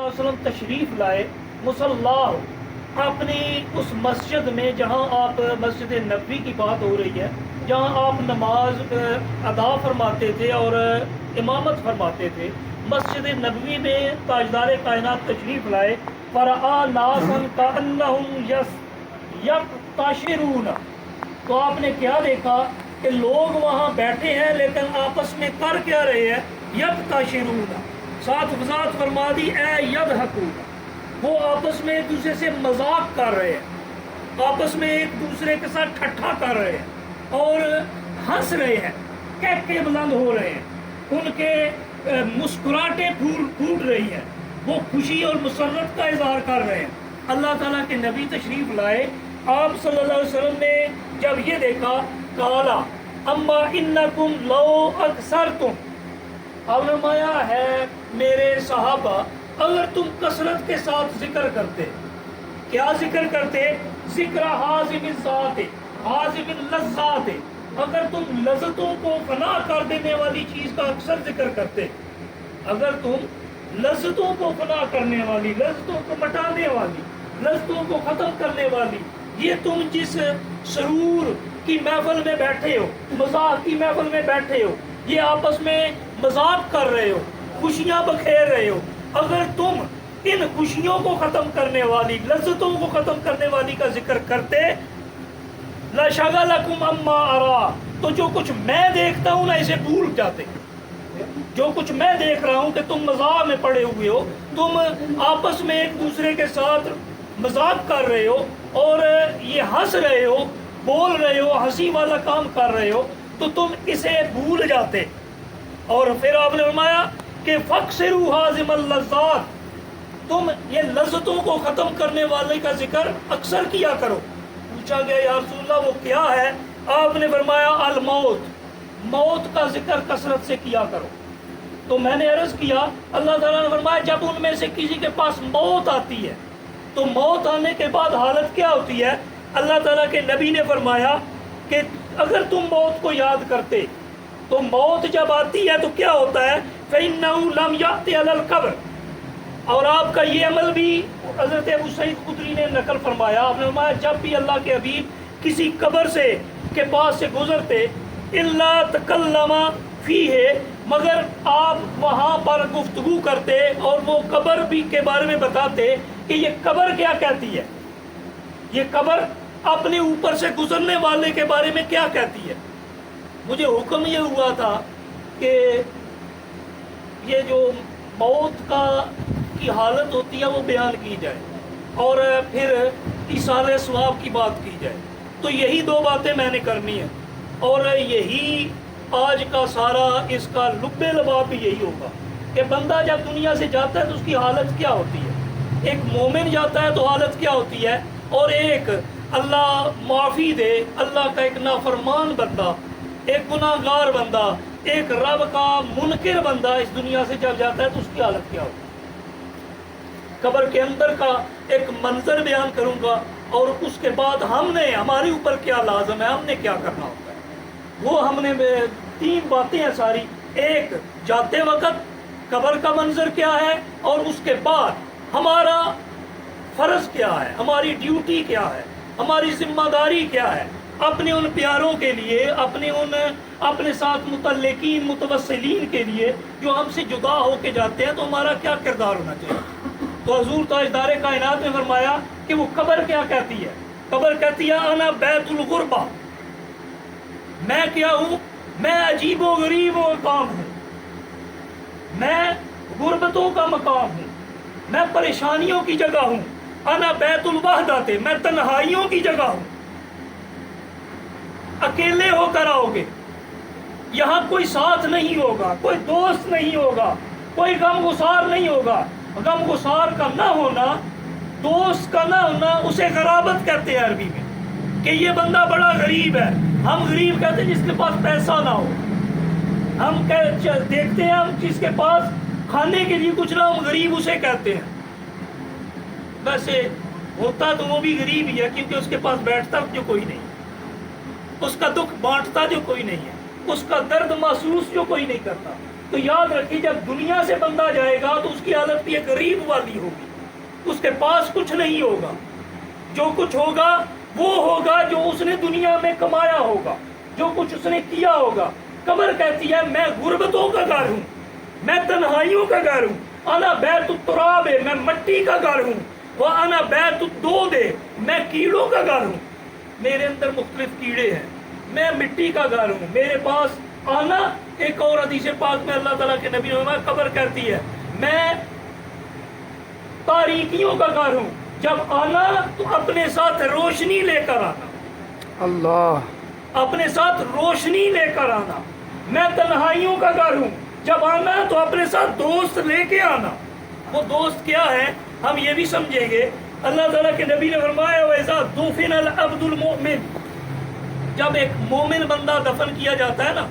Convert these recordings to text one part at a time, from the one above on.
علیہ وسلم تشریف لائے مصلاح اپنی اس مسجد میں جہاں آپ مسجد نبوی کی بات ہو رہی ہے، جہاں آپ نماز ادا فرماتے تھے اور امامت فرماتے تھے، مسجد نبوی میں تاجدار کائنات تشریف لائے. فرآ ناسا کأنہم یقتشرون، تو آپ نے کیا دیکھا کہ لوگ وہاں بیٹھے ہیں لیکن آپس میں کر کیا رہے ہیں؟ یقتشرون. ساتھ وضاحت فرما دی اے یضحکون، وہ آپس میں ایک دوسرے سے مذاق کر رہے ہیں، آپس میں ایک دوسرے کے ساتھ ٹھٹھا کر رہے ہیں اور ہنس رہے ہیں، کہکے بلند ہو رہے ہیں، ان کے مسکراہٹیں پھوٹ رہی ہیں، وہ خوشی اور مسرت کا اظہار کر رہے ہیں. اللہ تعالیٰ کے نبی تشریف لائے، آپ صلی اللہ علیہ وسلم نے جب یہ دیکھا قالا اما انکم لو اکثرتم، اب فرمایا ہے میرے صحابہ اگر تم کثرت کے ساتھ ذکر کرتے، کیا ذکر کرتے؟ ذکر حازم الذات حازم اللذات، اگر تم لذتوں کو فنا کر دینے والی چیز کا اکثر ذکر کرتے، اگر تم لذتوں کو فنا کرنے والی، لذتوں کو مٹانے والی، لذتوں کو ختم کرنے والی، یہ تم جس سرور کی محفل میں بیٹھے ہو، مذاق کی محفل میں بیٹھے ہو، یہ آپس میں مذاق کر رہے ہو، خوشیاں بکھیر رہے ہو، اگر تم ان خوشیوں کو ختم کرنے والی، لذتوں کو ختم کرنے والی کا ذکر کرتے، لَشَغَلَكُمْ أَمَّا أَرَى، تو جو کچھ میں دیکھتا ہوں نا اسے بھول جاتے. جو کچھ میں دیکھ رہا ہوں کہ تم مذاق میں پڑے ہوئے ہو، تم آپس میں ایک دوسرے کے ساتھ مذاق کر رہے ہو اور یہ ہنس رہے ہو، بول رہے ہو، ہنسی والا کام کر رہے ہو، تو تم اسے بھول جاتے. اور پھر آپ نے فرمایا کہ فَاكْسِرُوا حَازِمَ اللَّذَّاتِ، تم یہ لذتوں کو ختم کرنے والے کا ذکر اکثر کیا کرو. پوچھا گیا یا رسول اللہ وہ کیا ہے؟ آپ نے فرمایا الموت، موت کا ذکر کثرت سے کیا کرو. تو میں نے عرض کیا اللہ تعالیٰ نے فرمایا جب ان میں سے کسی کے پاس موت آتی ہے تو موت آنے کے بعد حالت کیا ہوتی ہے؟ اللہ تعالیٰ کے نبی نے فرمایا کہ اگر تم موت کو یاد کرتے تو موت جب آتی ہے تو کیا ہوتا ہے؟ فَإِنَّهُ لَمْ يَأْتِ عَلَى الْقَبْرِ، اور آپ کا یہ عمل بھی حضرت ابو سعید خدری نے نقل فرمایا. آپ نے فرمایا جب بھی اللہ کے حبیب کسی قبر سے کے پاس سے گزرتے إِلَّا تَكَلَّمَ فِيهِ، مگر آپ وہاں پر گفتگو کرتے اور وہ قبر بھی کے بارے میں بتاتے کہ یہ قبر کیا کہتی ہے، یہ قبر اپنے اوپر سے گزرنے والے کے بارے میں کیا کہتی ہے. مجھے حکم یہ ہوا تھا کہ یہ جو موت کی حالت ہوتی ہے وہ بیان کی جائے اور پھر ایصال ثواب کی بات کی جائے. تو یہی دو باتیں میں نے کرنی ہیں اور یہی آج کا سارا اس کا لب لباب بھی یہی ہوگا کہ بندہ جب دنیا سے جاتا ہے تو اس کی حالت کیا ہوتی ہے. ایک مومن جاتا ہے تو حالت کیا ہوتی ہے، اور ایک اللہ معافی دے اللہ کا ایک نافرمان بندہ، ایک گناہگار بندہ، ایک رب کا منکر بندہ اس دنیا سے جب جاتا ہے تو اس کی حالت کیا ہوتی ہے. قبر کے اندر کا ایک منظر بیان کروں گا اور اس کے بعد ہم نے ہمارے اوپر کیا لازم ہے، ہم نے کیا کرنا ہوتا ہے. وہ ہم نے تین باتیں ہیں ساری. ایک جاتے وقت قبر کا منظر کیا ہے، اور اس کے بعد ہمارا فرض کیا ہے، ہماری ڈیوٹی کیا ہے، ہماری ذمہ داری کیا ہے اپنے ان پیاروں کے لیے، اپنے ساتھ متعلقین متوسلین کے لیے جو ہم سے جدا ہو کے جاتے ہیں، تو ہمارا کیا کردار ہونا چاہیے. تو حضور تاجدار کائنات نے فرمایا کہ وہ قبر کیا کہتی ہے. قبر کہتی ہے انا بیت الغربہ، میں کیا ہوں؟ میں عجیب و غریب و مقام ہوں، میں غربتوں کا مقام ہوں، میں پریشانیوں کی جگہ ہوں. انا بیت الوحدہ، میں تنہائیوں کی جگہ ہوں. اکیلے ہو کر آؤ گے، یہاں کوئی ساتھ نہیں ہوگا، کوئی دوست نہیں ہوگا، کوئی غم گسار نہیں ہوگا. غم گسار کا نہ ہونا، دوست کا نہ ہونا، اسے غرابت کہتے ہیں عربی میں، کہ یہ بندہ بڑا غریب ہے. ہم غریب کہتے ہیں جس کے پاس پیسہ نہ ہو. ہم دیکھتے ہیں ہم جس کے پاس کھانے کے لیے کچھ نہ ہو، غریب اسے کہتے ہیں. ویسے ہوتا تو وہ بھی غریب ہی ہے کیونکہ اس کے پاس بیٹھتا جو کوئی نہیں، اس کا دکھ بانٹتا جو کوئی نہیں ہے، اس کا درد محسوس جو کوئی نہیں کرتا. تو یاد رکھیے جب دنیا سے بندہ جائے گا تو اس کی حالت بھی ایک غریب والی ہوگی، اس کے پاس کچھ نہیں ہوگا، جو کچھ ہوگا وہ ہوگا جو اس نے دنیا میں کمایا ہوگا، جو کچھ اس نے کیا ہوگا۔ قبر کہتی ہے میں غربتوں کا گھر ہوں، میں تنہائیوں کا گھر ہوں، انا بیت التراب، میں مٹی کا گھر ہوں، وانا بیت الدود، میں کیڑوں کا گھر ہوں، میرے اندر مختلف کیڑے ہیں، میں مٹی کا گھر ہوں، میرے پاس آنا۔ ایک اور حدیث پاک میں اللہ تعالیٰ کے نبی نے فرمایا قبر کہتی ہے میں تاریکیوں کا گھر ہوں، جب آنا تو اپنے ساتھ روشنی لے کر آنا، اللہ، اپنے ساتھ روشنی لے کر آنا۔ میں تنہائیوں کا گھر ہوں، جب آنا تو اپنے ساتھ دوست لے کے آنا۔ وہ دوست کیا ہے ہم یہ بھی سمجھیں گے۔ اللہ تعالیٰ کے نبی نے فرمایا وَإِذَا دُفِنَ الْعَبْدُ الْمُؤْمِنُ، جب ایک مومن بندہ دفن کیا جاتا ہے نا،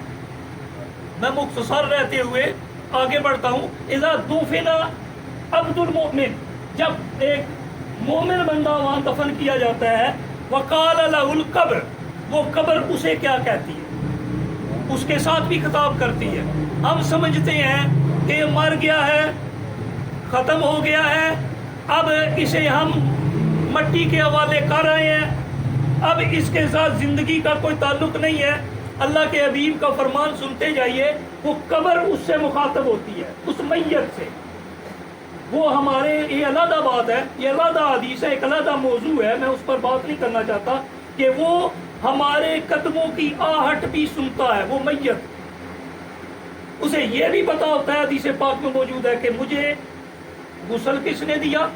میں مختصر رہتے ہوئے آگے بڑھتا ہوں، اذا دفن عبد المؤمن، جب ایک مومن بندہ وہاں دفن کیا جاتا ہے، وقال له القبر، وہ قبر اسے کیا کہتی ہے؟ اس کے ساتھ بھی خطاب کرتی ہے۔ ہم سمجھتے ہیں کہ یہ مر گیا ہے، ختم ہو گیا ہے، اب اسے ہم مٹی کے حوالے کر رہے ہیں، اب اس کے ساتھ زندگی کا کوئی تعلق نہیں ہے۔ اللہ کے حبیب کا فرمان سنتے جائیے، وہ قبر اس سے مخاطب ہوتی ہے، اس میت سے۔ وہ ہمارے یہ علیحدہ بات ہے، یہ علیحدہ حدیث ہے، ایک علیحدہ موضوع ہے، میں اس پر بات نہیں کرنا چاہتا، کہ وہ ہمارے قدموں کی آہٹ بھی سنتا ہے، وہ میت۔ اسے یہ بھی پتا ہوتا ہے، حدیث پاک میں موجود ہے، کہ مجھے غسل کس نے دیا،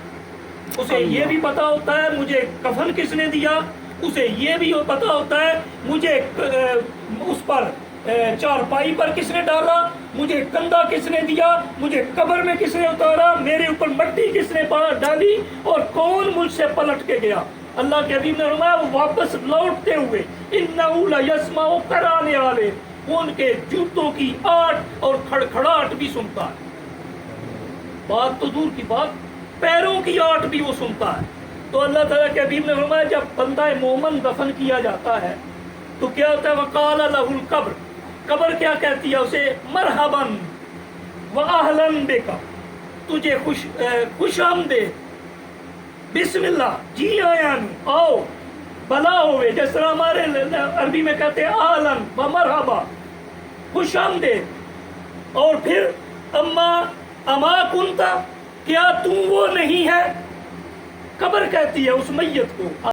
اسے یہ بھی پتا ہوتا ہے مجھے کفن کس نے دیا، اسے یہ بھی پتا ہوتا ہے مجھے اس پر چارپائی پر کس نے ڈالا، مجھے کندھا کس نے دیا، مجھے قبر میں کس نے اتارا، میرے اوپر مٹی کس نے ڈالی، اور کون مجھ سے پلٹ کے گیا۔ اللہ کے حبیب نے فرمایا وہ واپس لوٹتے ہوئے انہو لیسمع قران والے، ان کے جوتوں کی آٹ اور کھڑکھڑاہٹ بھی سنتا ہے۔ بات تو دور کی بات، پیروں کی آٹ بھی وہ سنتا ہے۔ تو اللہ تعالیٰ کے حبیب نے فرمایا جب بندہ مومن دفن کیا جاتا ہے تو کیا ہوتا ہے؟ وقال له القبر، قبر کیا کہتی ہے اسے؟ مرحبا واہلا بک، تجھے خوش آمدید، بسم اللہ، جی آیا نو، آؤ، بھلا ہوئے، جس طرح ہمارے عربی میں کہتے ہیں اہلا و مرحبا، خوش آمدید۔ اور پھر اما کنتا، کیا تو وہ نہیں ہے؟ قبر کہتی ہے اس میت کو۔